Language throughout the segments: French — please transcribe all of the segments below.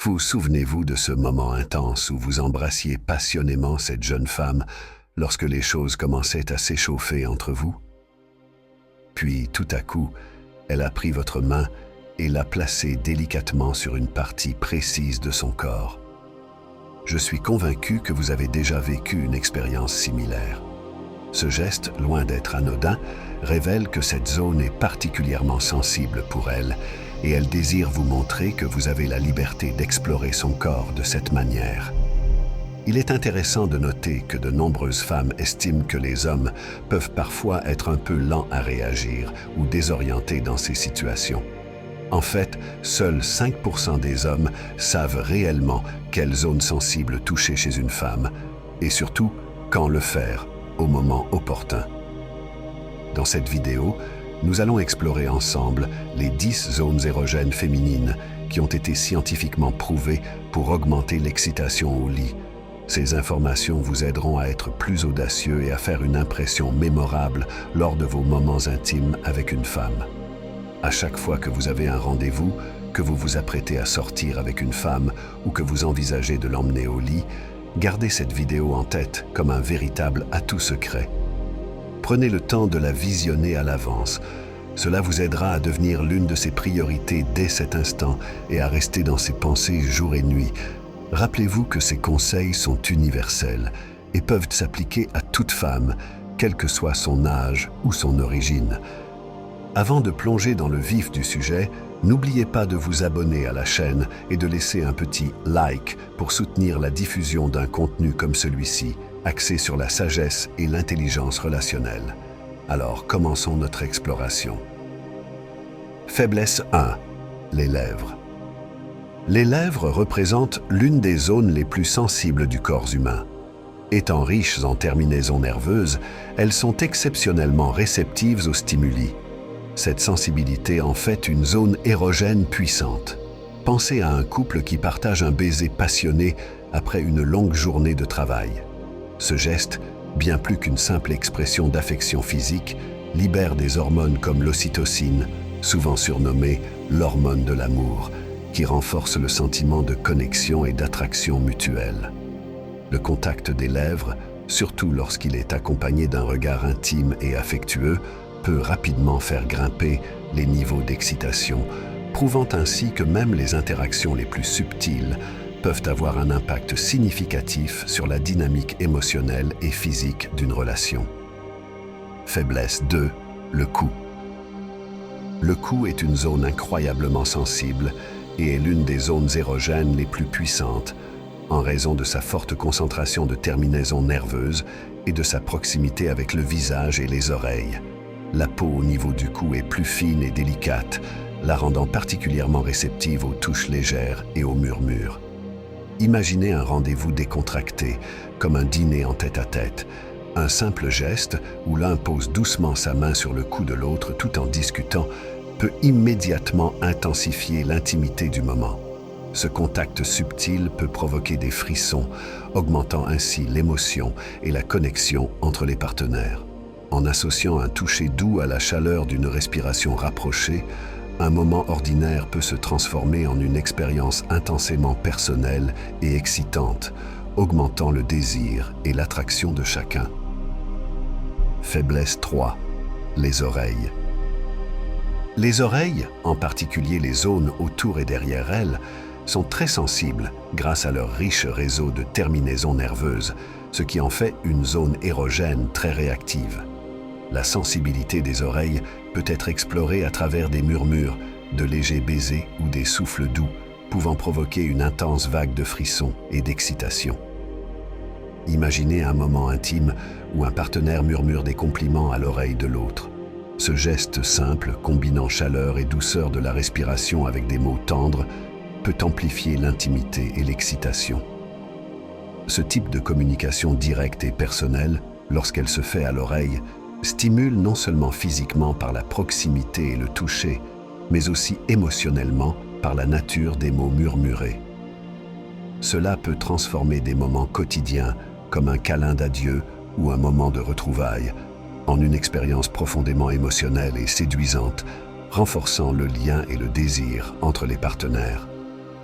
Vous souvenez-vous de ce moment intense où vous embrassiez passionnément cette jeune femme lorsque les choses commençaient à s'échauffer entre vous? Puis, tout à coup, elle a pris votre main et l'a placée délicatement sur une partie précise de son corps. Je suis convaincu que vous avez déjà vécu une expérience similaire. Ce geste, loin d'être anodin, révèle que cette zone est particulièrement sensible pour elle et elle désire vous montrer que vous avez la liberté d'explorer son corps de cette manière. Il est intéressant de noter que de nombreuses femmes estiment que les hommes peuvent parfois être un peu lents à réagir ou désorientés dans ces situations. En fait, seuls 5% des hommes savent réellement quelle zone sensible toucher chez une femme et surtout quand le faire au moment opportun. Dans cette vidéo, nous allons explorer ensemble les 10 zones érogènes féminines qui ont été scientifiquement prouvées pour augmenter l'excitation au lit. Ces informations vous aideront à être plus audacieux et à faire une impression mémorable lors de vos moments intimes avec une femme. À chaque fois que vous avez un rendez-vous, que vous vous apprêtez à sortir avec une femme ou que vous envisagez de l'emmener au lit, gardez cette vidéo en tête comme un véritable atout secret. Prenez le temps de la visionner à l'avance. Cela vous aidera à devenir l'une de ses priorités dès cet instant et à rester dans ses pensées jour et nuit. Rappelez-vous que ces conseils sont universels et peuvent s'appliquer à toute femme, quel que soit son âge ou son origine. Avant de plonger dans le vif du sujet, n'oubliez pas de vous abonner à la chaîne et de laisser un petit like pour soutenir la diffusion d'un contenu comme celui-ci, axé sur la sagesse et l'intelligence relationnelle. Alors, commençons notre exploration. Faiblesse 1. Les lèvres. Les lèvres représentent l'une des zones les plus sensibles du corps humain. Étant riches en terminaisons nerveuses, elles sont exceptionnellement réceptives aux stimuli. Cette sensibilité en fait une zone érogène puissante. Pensez à un couple qui partage un baiser passionné après une longue journée de travail. Ce geste, bien plus qu'une simple expression d'affection physique, libère des hormones comme l'ocytocine, souvent surnommée l'hormone de l'amour, qui renforce le sentiment de connexion et d'attraction mutuelle. Le contact des lèvres, surtout lorsqu'il est accompagné d'un regard intime et affectueux, peut rapidement faire grimper les niveaux d'excitation, prouvant ainsi que même les interactions les plus subtiles peuvent avoir un impact significatif sur la dynamique émotionnelle et physique d'une relation. Faiblesse 2. Le cou. Le cou est une zone incroyablement sensible et est l'une des zones érogènes les plus puissantes en raison de sa forte concentration de terminaisons nerveuses et de sa proximité avec le visage et les oreilles. La peau au niveau du cou est plus fine et délicate, la rendant particulièrement réceptive aux touches légères et aux murmures. Imaginez un rendez-vous décontracté, comme un dîner en tête-à-tête. Un simple geste où l'un pose doucement sa main sur le cou de l'autre tout en discutant peut immédiatement intensifier l'intimité du moment. Ce contact subtil peut provoquer des frissons, augmentant ainsi l'émotion et la connexion entre les partenaires. En associant un toucher doux à la chaleur d'une respiration rapprochée, un moment ordinaire peut se transformer en une expérience intensément personnelle et excitante, augmentant le désir et l'attraction de chacun. Faiblesse 3. Les oreilles. Les oreilles, en particulier les zones autour et derrière elles, sont très sensibles grâce à leur riche réseau de terminaisons nerveuses, ce qui en fait une zone érogène très réactive. La sensibilité des oreilles peut être explorée à travers des murmures, de légers baisers ou des souffles doux, pouvant provoquer une intense vague de frissons et d'excitation. Imaginez un moment intime où un partenaire murmure des compliments à l'oreille de l'autre. Ce geste simple, combinant chaleur et douceur de la respiration avec des mots tendres, peut amplifier l'intimité et l'excitation. Ce type de communication directe et personnelle, lorsqu'elle se fait à l'oreille, stimule non seulement physiquement par la proximité et le toucher, mais aussi émotionnellement par la nature des mots murmurés. Cela peut transformer des moments quotidiens, comme un câlin d'adieu ou un moment de retrouvailles, en une expérience profondément émotionnelle et séduisante, renforçant le lien et le désir entre les partenaires.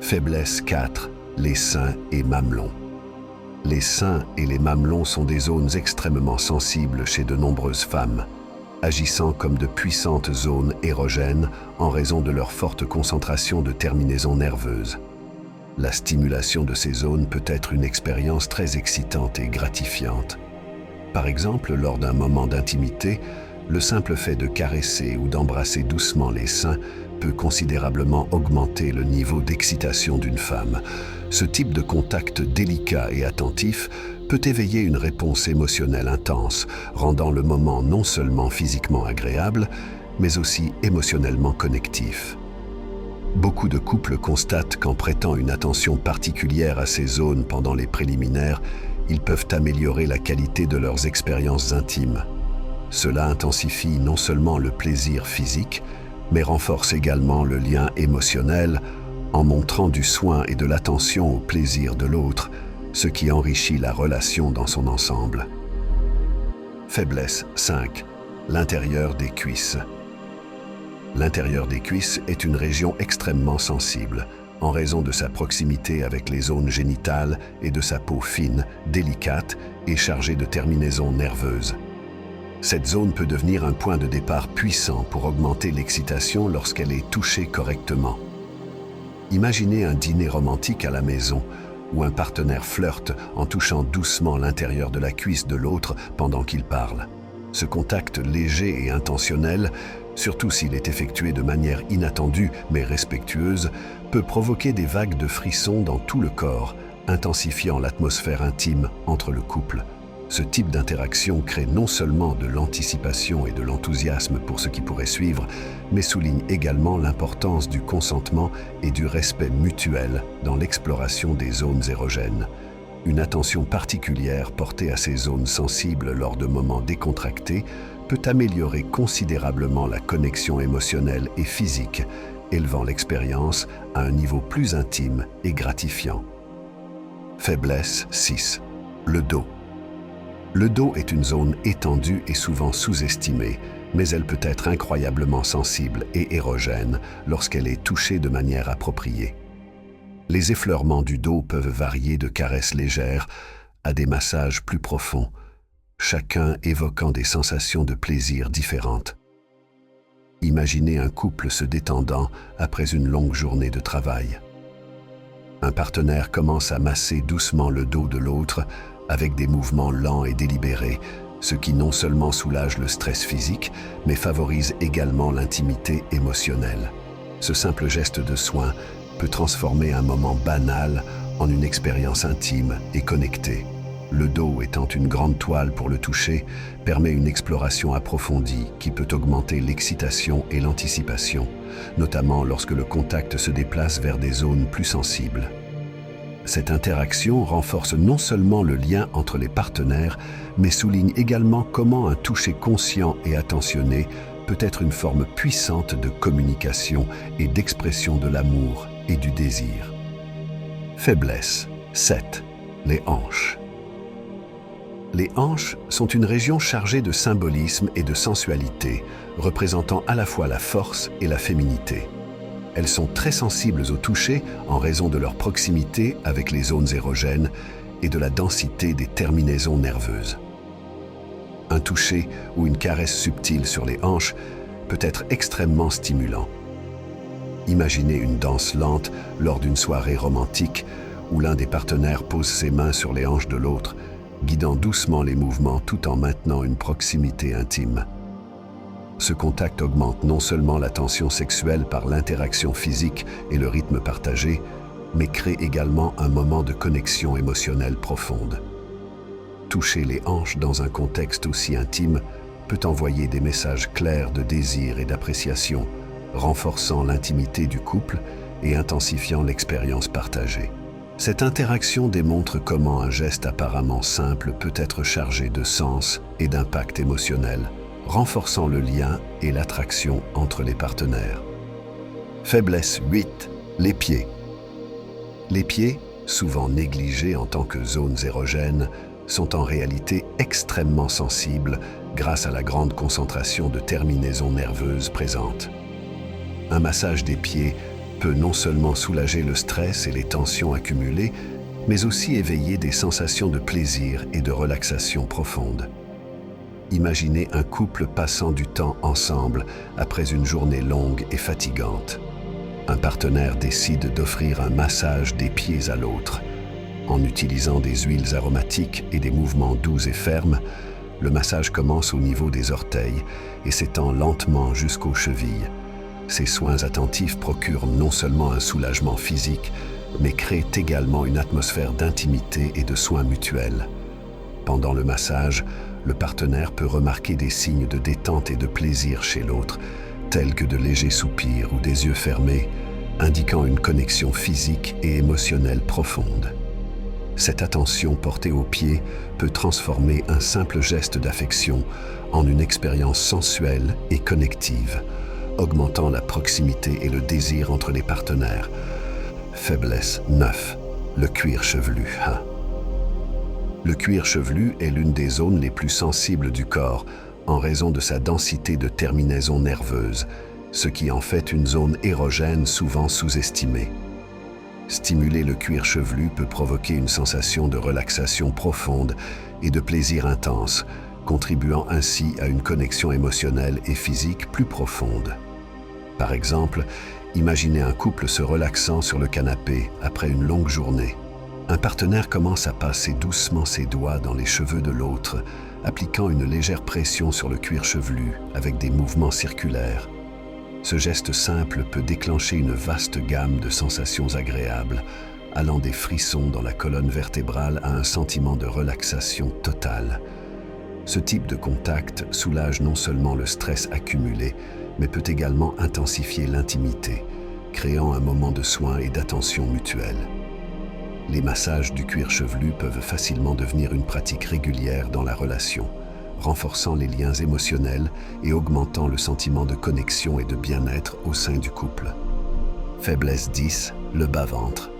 Faiblesse 4. Les seins et mamelons. Les seins et les mamelons sont des zones extrêmement sensibles chez de nombreuses femmes, agissant comme de puissantes zones érogènes en raison de leur forte concentration de terminaisons nerveuses. La stimulation de ces zones peut être une expérience très excitante et gratifiante. Par exemple, lors d'un moment d'intimité, le simple fait de caresser ou d'embrasser doucement les seins peut considérablement augmenter le niveau d'excitation d'une femme. Ce type de contact délicat et attentif peut éveiller une réponse émotionnelle intense, rendant le moment non seulement physiquement agréable, mais aussi émotionnellement connectif. Beaucoup de couples constatent qu'en prêtant une attention particulière à ces zones pendant les préliminaires, ils peuvent améliorer la qualité de leurs expériences intimes. Cela intensifie non seulement le plaisir physique, mais renforce également le lien émotionnel en montrant du soin et de l'attention au plaisir de l'autre, ce qui enrichit la relation dans son ensemble. Faiblesse 5. L'intérieur des cuisses. L'intérieur des cuisses est une région extrêmement sensible, en raison de sa proximité avec les zones génitales et de sa peau fine, délicate et chargée de terminaisons nerveuses. Cette zone peut devenir un point de départ puissant pour augmenter l'excitation lorsqu'elle est touchée correctement. Imaginez un dîner romantique à la maison, où un partenaire flirte en touchant doucement l'intérieur de la cuisse de l'autre pendant qu'il parle. Ce contact léger et intentionnel, surtout s'il est effectué de manière inattendue mais respectueuse, peut provoquer des vagues de frissons dans tout le corps, intensifiant l'atmosphère intime entre le couple. Ce type d'interaction crée non seulement de l'anticipation et de l'enthousiasme pour ce qui pourrait suivre, mais souligne également l'importance du consentement et du respect mutuel dans l'exploration des zones érogènes. Une attention particulière portée à ces zones sensibles lors de moments décontractés peut améliorer considérablement la connexion émotionnelle et physique, élevant l'expérience à un niveau plus intime et gratifiant. Faiblesse 6. Le dos. Le dos est une zone étendue et souvent sous-estimée, mais elle peut être incroyablement sensible et érogène lorsqu'elle est touchée de manière appropriée. Les effleurements du dos peuvent varier de caresses légères à des massages plus profonds, chacun évoquant des sensations de plaisir différentes. Imaginez un couple se détendant après une longue journée de travail. Un partenaire commence à masser doucement le dos de l'autre avec des mouvements lents et délibérés, ce qui non seulement soulage le stress physique, mais favorise également l'intimité émotionnelle. Ce simple geste de soin peut transformer un moment banal en une expérience intime et connectée. Le dos étant une grande toile pour le toucher, permet une exploration approfondie qui peut augmenter l'excitation et l'anticipation, notamment lorsque le contact se déplace vers des zones plus sensibles. Cette interaction renforce non seulement le lien entre les partenaires, mais souligne également comment un toucher conscient et attentionné peut être une forme puissante de communication et d'expression de l'amour et du désir. Faiblesse 7. Les hanches. Les hanches sont une région chargée de symbolisme et de sensualité, représentant à la fois la force et la féminité. Elles sont très sensibles au toucher en raison de leur proximité avec les zones érogènes et de la densité des terminaisons nerveuses. Un toucher ou une caresse subtile sur les hanches peut être extrêmement stimulant. Imaginez une danse lente lors d'une soirée romantique où l'un des partenaires pose ses mains sur les hanches de l'autre, guidant doucement les mouvements tout en maintenant une proximité intime. Ce contact augmente non seulement la tension sexuelle par l'interaction physique et le rythme partagé, mais crée également un moment de connexion émotionnelle profonde. Toucher les hanches dans un contexte aussi intime peut envoyer des messages clairs de désir et d'appréciation, renforçant l'intimité du couple et intensifiant l'expérience partagée. Cette interaction démontre comment un geste apparemment simple peut être chargé de sens et d'impact émotionnel, renforçant le lien et l'attraction entre les partenaires. Faiblesse 8. Les pieds. Les pieds, souvent négligés en tant que zones érogènes, sont en réalité extrêmement sensibles grâce à la grande concentration de terminaisons nerveuses présentes. Un massage des pieds peut non seulement soulager le stress et les tensions accumulées, mais aussi éveiller des sensations de plaisir et de relaxation profonde. Imaginez un couple passant du temps ensemble après une journée longue et fatigante. Un partenaire décide d'offrir un massage des pieds à l'autre. En utilisant des huiles aromatiques et des mouvements doux et fermes, le massage commence au niveau des orteils et s'étend lentement jusqu'aux chevilles. Ces soins attentifs procurent non seulement un soulagement physique, mais créent également une atmosphère d'intimité et de soins mutuels. Pendant le massage, le partenaire peut remarquer des signes de détente et de plaisir chez l'autre, tels que de légers soupirs ou des yeux fermés, indiquant une connexion physique et émotionnelle profonde. Cette attention portée aux pieds peut transformer un simple geste d'affection en une expérience sensuelle et connective, augmentant la proximité et le désir entre les partenaires. Faiblesse 9. Le cuir chevelu. Le cuir chevelu est l'une des zones les plus sensibles du corps en raison de sa densité de terminaisons nerveuses, ce qui en fait une zone érogène souvent sous-estimée. Stimuler le cuir chevelu peut provoquer une sensation de relaxation profonde et de plaisir intense, contribuant ainsi à une connexion émotionnelle et physique plus profonde. Par exemple, imaginez un couple se relaxant sur le canapé après une longue journée. Un partenaire commence à passer doucement ses doigts dans les cheveux de l'autre, appliquant une légère pression sur le cuir chevelu avec des mouvements circulaires. Ce geste simple peut déclencher une vaste gamme de sensations agréables, allant des frissons dans la colonne vertébrale à un sentiment de relaxation totale. Ce type de contact soulage non seulement le stress accumulé, mais peut également intensifier l'intimité, créant un moment de soin et d'attention mutuelle. Les massages du cuir chevelu peuvent facilement devenir une pratique régulière dans la relation, renforçant les liens émotionnels et augmentant le sentiment de connexion et de bien-être au sein du couple. Faiblesse 10. Le bas-ventre.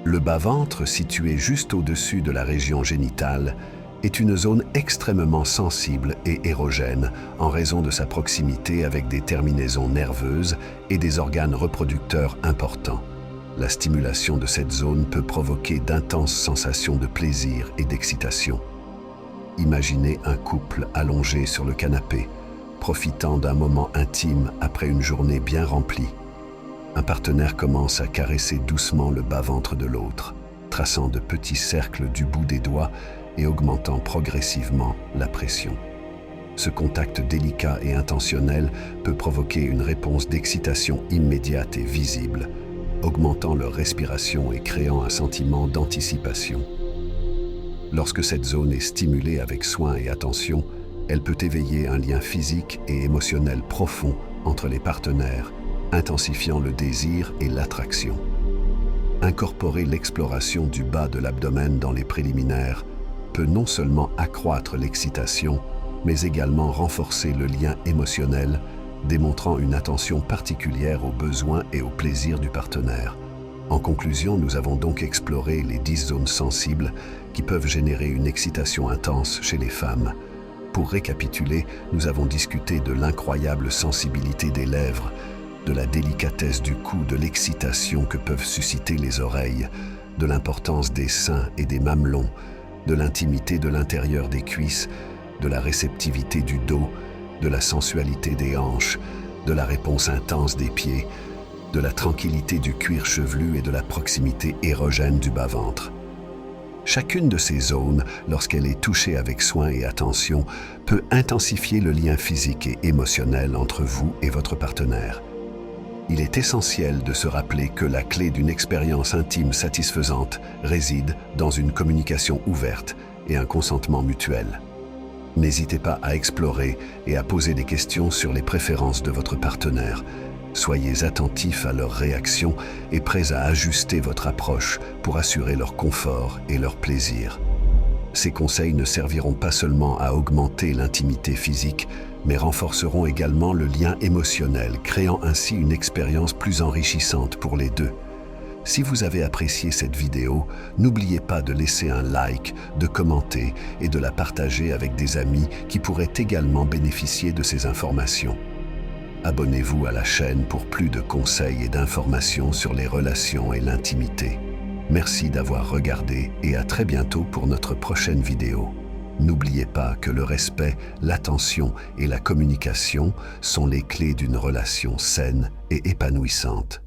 Le bas-ventre, situé juste au-dessus de la région génitale, est une zone extrêmement sensible et érogène en raison de sa proximité avec des terminaisons nerveuses et des organes reproducteurs importants. La stimulation de cette zone peut provoquer d'intenses sensations de plaisir et d'excitation. Imaginez un couple allongé sur le canapé, profitant d'un moment intime après une journée bien remplie. Un partenaire commence à caresser doucement le bas-ventre de l'autre, traçant de petits cercles du bout des doigts et augmentant progressivement la pression. Ce contact délicat et intentionnel peut provoquer une réponse d'excitation immédiate et visible, augmentant leur respiration et créant un sentiment d'anticipation. Lorsque cette zone est stimulée avec soin et attention, elle peut éveiller un lien physique et émotionnel profond entre les partenaires, intensifiant le désir et l'attraction. Incorporer l'exploration du bas de l'abdomen dans les préliminaires peut non seulement accroître l'excitation, mais également renforcer le lien émotionnel, démontrant une attention particulière aux besoins et aux plaisirs du partenaire. En conclusion, nous avons donc exploré les 10 zones sensibles qui peuvent générer une excitation intense chez les femmes. Pour récapituler, nous avons discuté de l'incroyable sensibilité des lèvres, de la délicatesse du cou, de l'excitation que peuvent susciter les oreilles, de l'importance des seins et des mamelons, de l'intimité de l'intérieur des cuisses, de la réceptivité du dos, de la sensualité des hanches, de la réponse intense des pieds, de la tranquillité du cuir chevelu et de la proximité érogène du bas-ventre. Chacune de ces zones, lorsqu'elle est touchée avec soin et attention, peut intensifier le lien physique et émotionnel entre vous et votre partenaire. Il est essentiel de se rappeler que la clé d'une expérience intime satisfaisante réside dans une communication ouverte et un consentement mutuel. N'hésitez pas à explorer et à poser des questions sur les préférences de votre partenaire. Soyez attentifs à leurs réactions et prêts à ajuster votre approche pour assurer leur confort et leur plaisir. Ces conseils ne serviront pas seulement à augmenter l'intimité physique, mais renforceront également le lien émotionnel, créant ainsi une expérience plus enrichissante pour les deux. Si vous avez apprécié cette vidéo, n'oubliez pas de laisser un like, de commenter et de la partager avec des amis qui pourraient également bénéficier de ces informations. Abonnez-vous à la chaîne pour plus de conseils et d'informations sur les relations et l'intimité. Merci d'avoir regardé et à très bientôt pour notre prochaine vidéo. N'oubliez pas que le respect, l'attention et la communication sont les clés d'une relation saine et épanouissante.